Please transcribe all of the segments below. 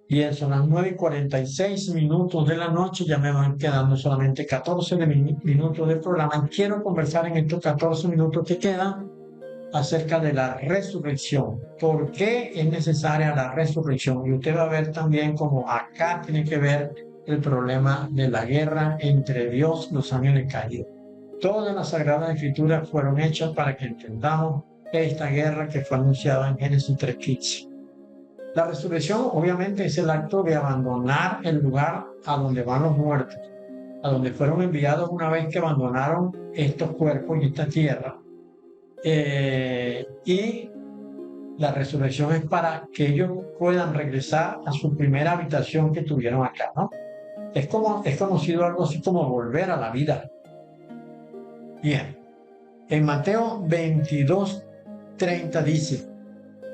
Bien, son las 9:46 de la noche, ya me van quedando solamente 14 minutos de programa. Quiero conversar en estos 14 minutos que quedan acerca de la resurrección. ¿Por qué es necesaria la resurrección? Y usted va a ver también cómo acá tiene que ver el problema de la guerra entre Dios y los ángeles caídos. Todas las Sagradas Escrituras fueron hechas para que entendamos esta guerra que fue anunciada en Génesis 3:15. La resurrección obviamente es el acto de abandonar el lugar a donde van los muertos, a donde fueron enviados una vez que abandonaron estos cuerpos y esta tierra. Y la resurrección es para que ellos puedan regresar a su primera habitación que tuvieron acá, ¿no? Es conocido algo así como volver a la vida. Bien, en Mateo 22:30 dice: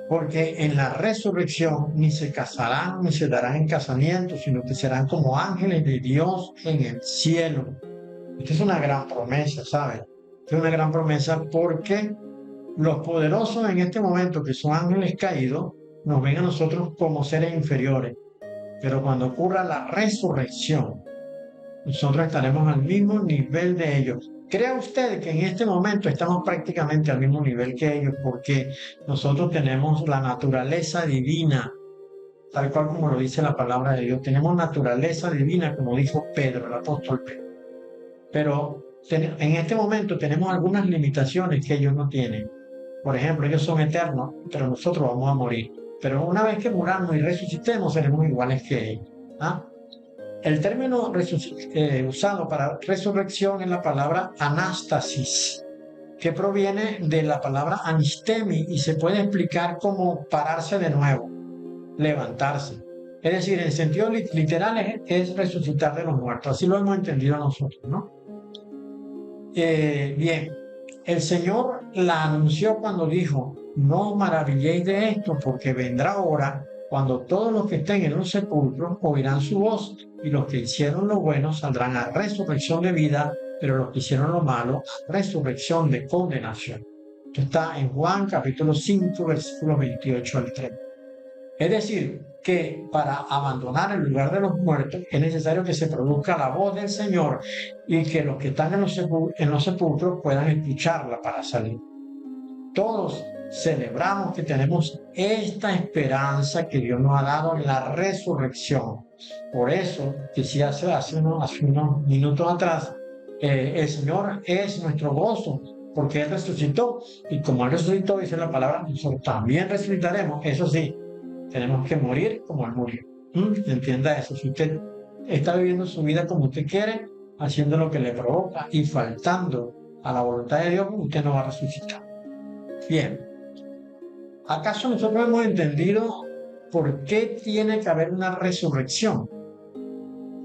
porque en la resurrección ni se casarán ni se darán en casamiento, sino que serán como ángeles de Dios en el cielo. Esta es una gran promesa, ¿sabes? Esta es una gran promesa porque los poderosos en este momento, que son ángeles caídos, nos ven a nosotros como seres inferiores. Pero cuando ocurra la resurrección, nosotros estaremos al mismo nivel de ellos. ¿Crea usted que en este momento estamos prácticamente al mismo nivel que ellos? Porque nosotros tenemos la naturaleza divina, tal cual como lo dice la palabra de Dios. Tenemos naturaleza divina, como dijo Pedro, el apóstol Pedro. Pero en este momento tenemos algunas limitaciones que ellos no tienen. Por ejemplo, ellos son eternos, pero nosotros vamos a morir. Pero una vez que muramos y resucitemos, seremos iguales que ellos. ¿Ah? El término usado para resurrección es la palabra anástasis, que proviene de la palabra anistemi y se puede explicar como pararse de nuevo, levantarse. Es decir, en sentido literal es resucitar de los muertos. Así lo hemos entendido nosotros, ¿no? Bien, el Señor la anunció cuando dijo: no os maravilléis de esto, porque vendrá hora cuando todos los que estén en los sepulcros oirán su voz, y los que hicieron lo bueno saldrán a resurrección de vida, pero los que hicieron lo malo a resurrección de condenación. Esto está en Juan capítulo 5, versículos 28 al 30. Es decir, que para abandonar el lugar de los muertos es necesario que se produzca la voz del Señor y que los que están en los sepulcros puedan escucharla para salir. Todos celebramos que tenemos esta esperanza que Dios nos ha dado en la resurrección. Por eso, decía hace unos minutos atrás, el Señor es nuestro gozo, porque Él resucitó, y como Él resucitó, dice la palabra, nosotros también resucitaremos. Eso sí, tenemos que morir como Él murió. Entienda eso. Si usted está viviendo su vida como usted quiere, haciendo lo que le provoca y faltando a la voluntad de Dios, usted no va a resucitar. Bien, ¿acaso nosotros hemos entendido por qué tiene que haber una resurrección?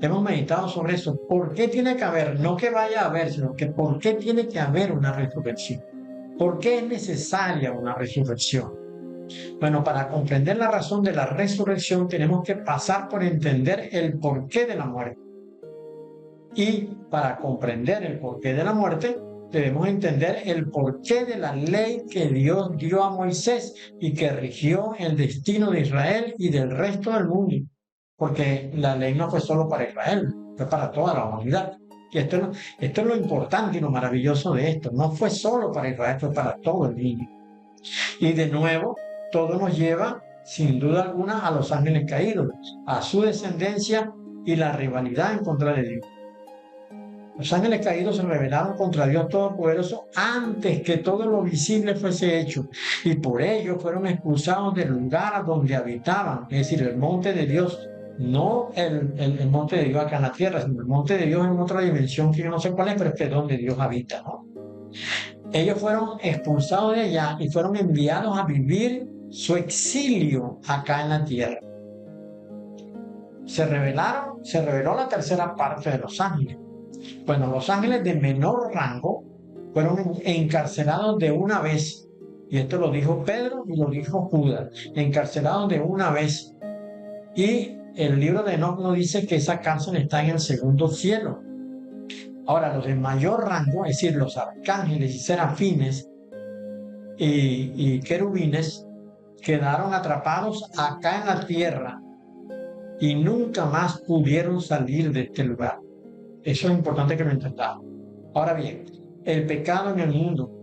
Hemos meditado sobre eso. ¿Por qué tiene que haber? No que vaya a haber, sino que ¿por qué tiene que haber una resurrección? ¿Por qué es necesaria una resurrección? Bueno, para comprender la razón de la resurrección tenemos que pasar por entender el porqué de la muerte. Y para comprender el porqué de la muerte, debemos entender el porqué de la ley que Dios dio a Moisés y que rigió el destino de Israel y del resto del mundo. Porque la ley no fue solo para Israel, fue para toda la humanidad. Y esto es lo importante y lo maravilloso de esto. No fue solo para Israel, fue para todo el mundo. Y de nuevo, todo nos lleva, sin duda alguna, a los ángeles caídos, a su descendencia y la rivalidad en contra de Dios. Los ángeles caídos se rebelaron contra Dios Todopoderoso antes que todo lo visible fuese hecho, y por ello fueron expulsados del lugar donde habitaban, es decir, el monte de Dios, no el monte de Dios acá en la tierra, sino el monte de Dios en otra dimensión que yo no sé cuál es, pero es que es donde Dios habita, ¿no? Ellos fueron expulsados de allá y fueron enviados a vivir su exilio acá en la tierra. Se reveló la tercera parte de los ángeles. Bueno, los ángeles de menor rango fueron encarcelados de una vez, y esto lo dijo Pedro y lo dijo Judas, encarcelados de una vez. Y el libro de Enoc nos dice que esa cárcel está en el segundo cielo. Ahora, los de mayor rango, es decir, los arcángeles y serafines y querubines, quedaron atrapados acá en la tierra y nunca más pudieron salir de este lugar. Eso es importante que lo entendamos. Ahora bien, el pecado en el mundo.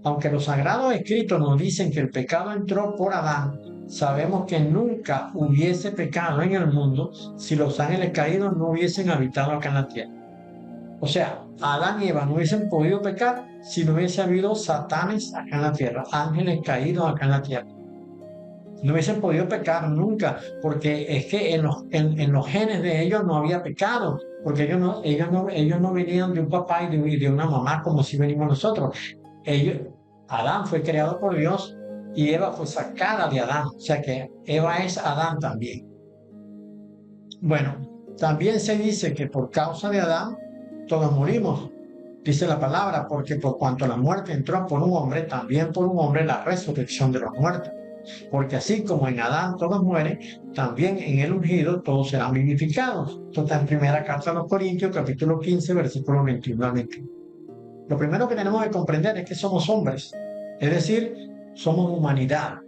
Aunque los sagrados escritos nos dicen que el pecado entró por Adán, sabemos que nunca hubiese pecado en el mundo si los ángeles caídos no hubiesen habitado acá en la tierra. O sea, Adán y Eva no hubiesen podido pecar si no hubiese habido satanes acá en la tierra, ángeles caídos acá en la tierra. No hubiesen podido pecar nunca, porque es que en los genes de ellos no había pecado, porque ellos no venían de un papá y de una mamá como si venimos nosotros. Adán fue creado por Dios y Eva fue sacada de Adán, o sea que Eva es Adán también. Bueno, también se dice que por causa de Adán todos morimos, dice la palabra, porque por cuanto la muerte entró por un hombre, también por un hombre la resurrección de los muertos. Porque así como en Adán todos mueren, también en el ungido todos serán vivificados. Esto está en primera carta a los Corintios, capítulo 15, versículo 21 al 21. Lo primero que tenemos que comprender es que somos hombres, es decir, somos humanidad,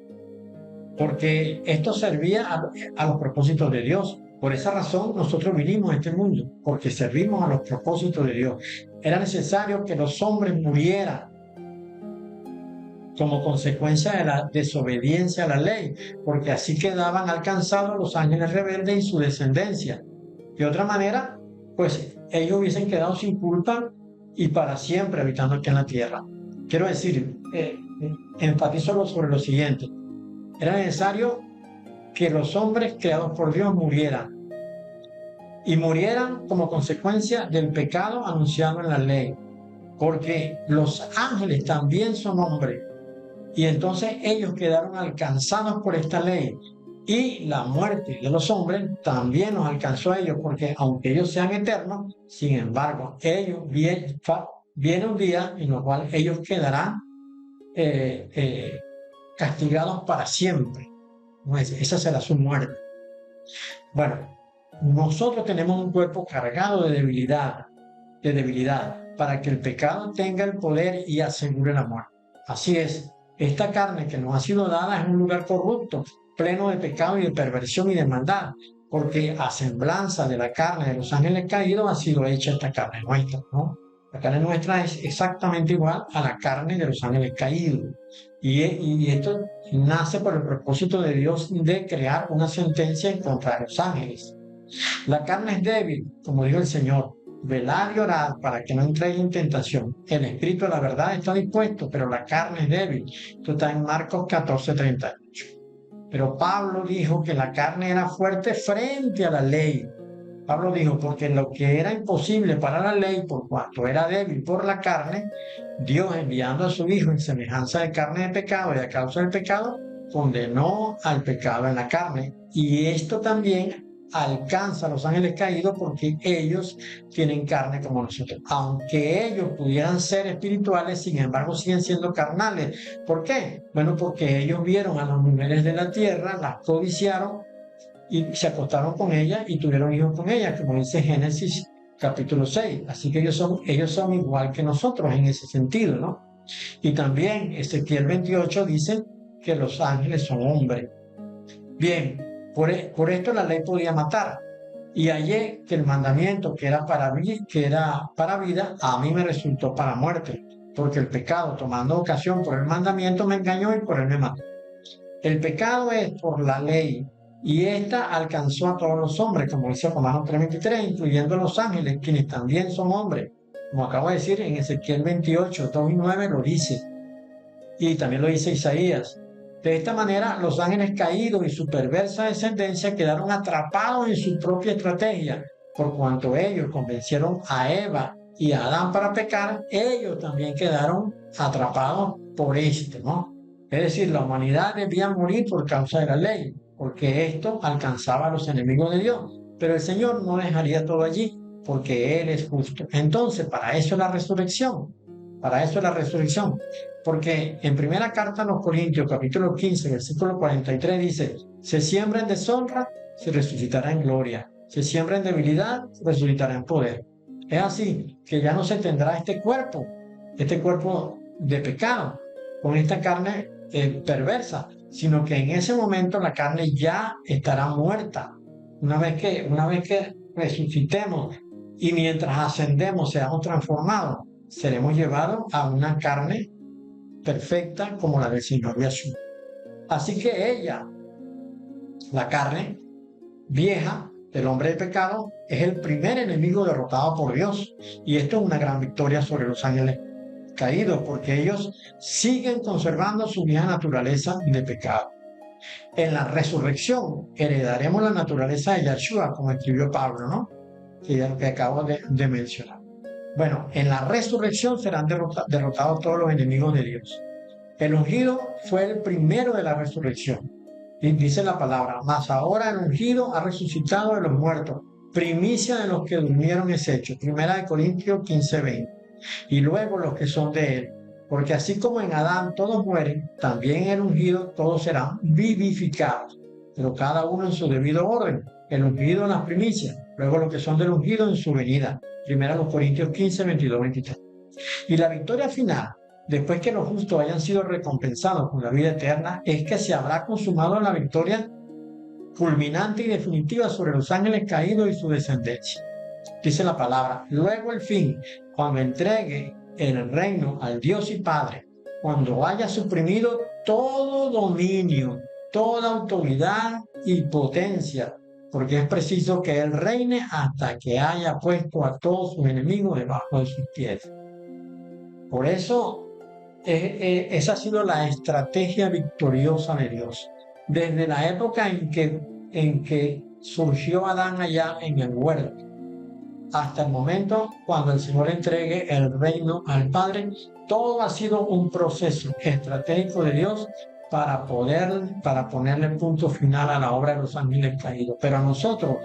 porque esto servía a los propósitos de Dios. Por esa razón nosotros vinimos a este mundo, porque servimos a los propósitos de Dios. Era necesario que los hombres murieran como consecuencia de la desobediencia a la ley, porque así quedaban alcanzados los ángeles rebeldes y su descendencia. De otra manera, pues ellos hubiesen quedado sin culpa y para siempre habitando aquí en la tierra. Quiero decir, enfatizo sobre lo siguiente. Era necesario que los hombres creados por Dios murieran, y murieran como consecuencia del pecado anunciado en la ley, porque los ángeles también son hombres, y entonces ellos quedaron alcanzados por esta ley, y la muerte de los hombres también nos alcanzó a ellos, porque aunque ellos sean eternos, sin embargo, viene un día en el cual ellos quedarán castigados para siempre. Esa será su muerte. Bueno, nosotros tenemos un cuerpo cargado de debilidad, para que el pecado tenga el poder y asegure la muerte. Así es, esta carne que nos ha sido dada es un lugar corrupto, pleno de pecado y de perversión y de maldad, porque a semblanza de la carne de los ángeles caídos ha sido hecha esta carne nuestra, ¿no? La carne nuestra es exactamente igual a la carne de los ángeles caídos. Y esto nace por el propósito de Dios de crear una sentencia en contra de los ángeles. La carne es débil, como dijo el Señor. Velad y orad para que no entréis en tentación. El espíritu de la verdad está dispuesto, pero la carne es débil. Esto está en Marcos 14:38. Pero Pablo dijo que la carne era fuerte frente a la ley. Pablo dijo, porque lo que era imposible para la ley, por cuanto era débil por la carne, Dios, enviando a su Hijo en semejanza de carne de pecado y a causa del pecado, condenó al pecado en la carne. Y esto también alcanza a los ángeles caídos, porque ellos tienen carne como nosotros. Aunque ellos pudieran ser espirituales, sin embargo siguen siendo carnales. ¿Por qué? Bueno, porque ellos vieron a las mujeres de la tierra, las codiciaron y se acostaron con ellas y tuvieron hijos con ellas, como dice Génesis capítulo 6. Así que ellos son igual que nosotros en ese sentido, ¿no? Y también Ezequiel 28 dice que los ángeles son hombres. Bien, por esto la ley podía matar. Y hallé que el mandamiento que era para vida, a mí me resultó para muerte, porque el pecado, tomando ocasión por el mandamiento, me engañó y por él me mató. El pecado es por la ley, y esta alcanzó a todos los hombres, como dice Romanos 3:23, incluyendo a los ángeles, quienes también son hombres. Como acabo de decir, en Ezequiel 28, 2 y 9 lo dice. Y también lo dice Isaías. De esta manera, los ángeles caídos y su perversa descendencia quedaron atrapados en su propia estrategia. Por cuanto ellos convencieron a Eva y a Adán para pecar, ellos también quedaron atrapados por esto, ¿no? Es decir, la humanidad debía morir por causa de la ley, porque esto alcanzaba a los enemigos de Dios. Pero el Señor no dejaría todo allí, porque Él es justo. Entonces, para eso es la resurrección. Para eso es la resurrección. Porque en primera carta a los Corintios, capítulo 15, versículo 43, dice: se siembra en deshonra, se resucitará en gloria. Se siembra en debilidad, resucitará en poder. Es así que ya no se tendrá este cuerpo de pecado, con esta carne perversa, sino que en ese momento la carne ya estará muerta. Una vez que resucitemos y mientras ascendemos seamos transformados, seremos llevados a una carne perfecta como la del Señor Jesús. Así que ella, la carne vieja del hombre de pecado, es el primer enemigo derrotado por Dios. Y esto es una gran victoria sobre los ángeles caídos, porque ellos siguen conservando su vieja naturaleza de pecado. En la resurrección heredaremos la naturaleza de Yahshua, como escribió Pablo, ¿no? Que acabo de mencionar. Bueno, en la resurrección serán derrotados todos los enemigos de Dios. El ungido fue el primero de la resurrección. Y dice la palabra, mas ahora el ungido ha resucitado de los muertos, primicia de los que durmieron es hecho. Primera de Corintios 15:20. Y luego los que son de él. Porque así como en Adán todos mueren, también en el ungido todos serán vivificados, pero cada uno en su debido orden. El ungido en las primicias, luego los que son del ungido en su venida. Primera de Corintios 15, 22, 23. Y la victoria final, después que los justos hayan sido recompensados con la vida eterna, es que se habrá consumado la victoria culminante y definitiva sobre los ángeles caídos y su descendencia. Dice la palabra, luego el fin, cuando entregue el reino al Dios y Padre, cuando haya suprimido todo dominio, toda autoridad y potencia, porque es preciso que Él reine hasta que haya puesto a todos sus enemigos debajo de sus pies. Por eso, esa ha sido la estrategia victoriosa de Dios. Desde la época en que surgió Adán allá en el huerto, hasta el momento cuando el Señor entregue el reino al Padre, todo ha sido un proceso estratégico de Dios para ponerle punto final a la obra de los ángeles caídos. Pero a nosotros,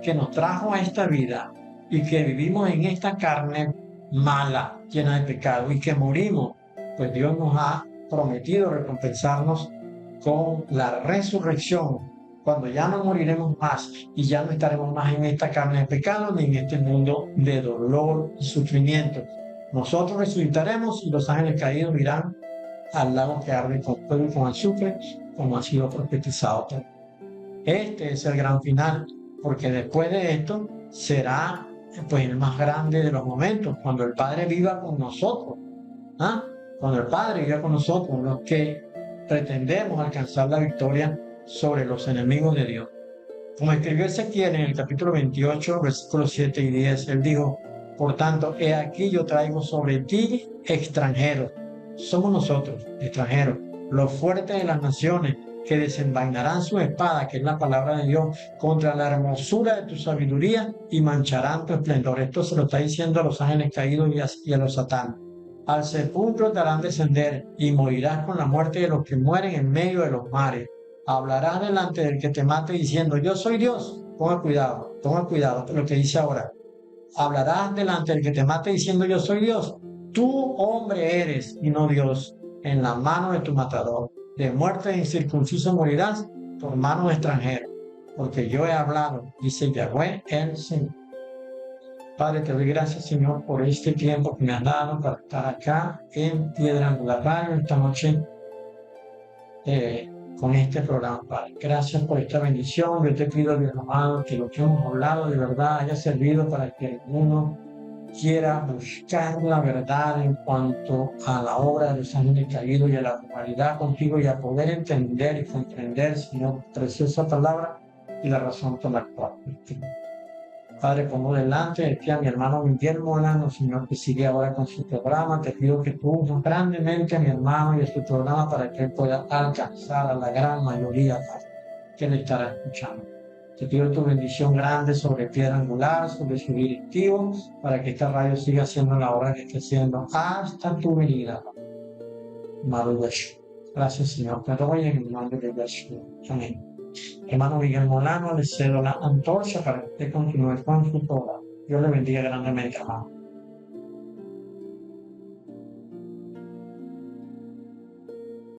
que nos trajo a esta vida y que vivimos en esta carne mala, llena de pecado, y que morimos, pues Dios nos ha prometido recompensarnos con la resurrección, cuando ya no moriremos más y ya no estaremos más en esta carne de pecado ni en este mundo de dolor y sufrimiento. Nosotros resucitaremos y los ángeles caídos irán al lago que arde con fuego y con azufre, como ha sido profetizado. Este es el gran final, porque después de esto será pues el más grande de los momentos, cuando el Padre viva con nosotros. ¿Ah? Cuando el Padre viva con nosotros, los que pretendemos alcanzar la victoria sobre los enemigos de Dios. Como escribió Ezequiel en el capítulo 28, versículos 7 y 10, él dijo, por tanto, he aquí yo traigo sobre ti extranjeros. Somos nosotros, extranjeros, los fuertes de las naciones, que desenvainarán su espada, que es la palabra de Dios, contra la hermosura de tu sabiduría y mancharán tu esplendor. Esto se lo está diciendo a los ángeles caídos y a los satanos. Al sepulcro te harán descender y morirás con la muerte de los que mueren en medio de los mares. Hablarás delante del que te mate diciendo, yo soy Dios. Toma cuidado lo que dice ahora. Hablarás delante del que te mate diciendo, yo soy Dios. Tú hombre eres y no Dios, en la mano de tu matador. De muerte e incircunciso morirás por mano de extranjero, porque yo he hablado, dice Yahweh el Señor. Padre, te doy gracias, Señor, por este tiempo que me has dado para estar acá en Piedra Angular Radio esta noche con este programa, Padre. Gracias por esta bendición. Yo te pido, Dios amado, que lo que hemos hablado de verdad haya servido para que uno quiera buscar la verdad en cuanto a la obra de los ángeles caídos y a la humanidad contigo y a poder entender y comprender, Señor, preciosa palabra y la razón por la cual. Padre, pongo delante de ti a mi hermano Miguel Molano, Señor, que sigue ahora con su programa. Te pido que tú uses grandemente a mi hermano y a su programa para que él pueda alcanzar a la gran mayoría que le estará escuchando. Te pido tu bendición grande sobre Piedra Angular, sobre su directivo, para que esta radio siga haciendo la obra que está haciendo hasta tu venida. Amado Yahshua. Gracias, Señor. Te doy en el nombre de Yahshua. Amén. Hermano Miguel Molano, le cedo la antorcha para que usted continúe con su programa. Dios le bendiga grandemente, hermano.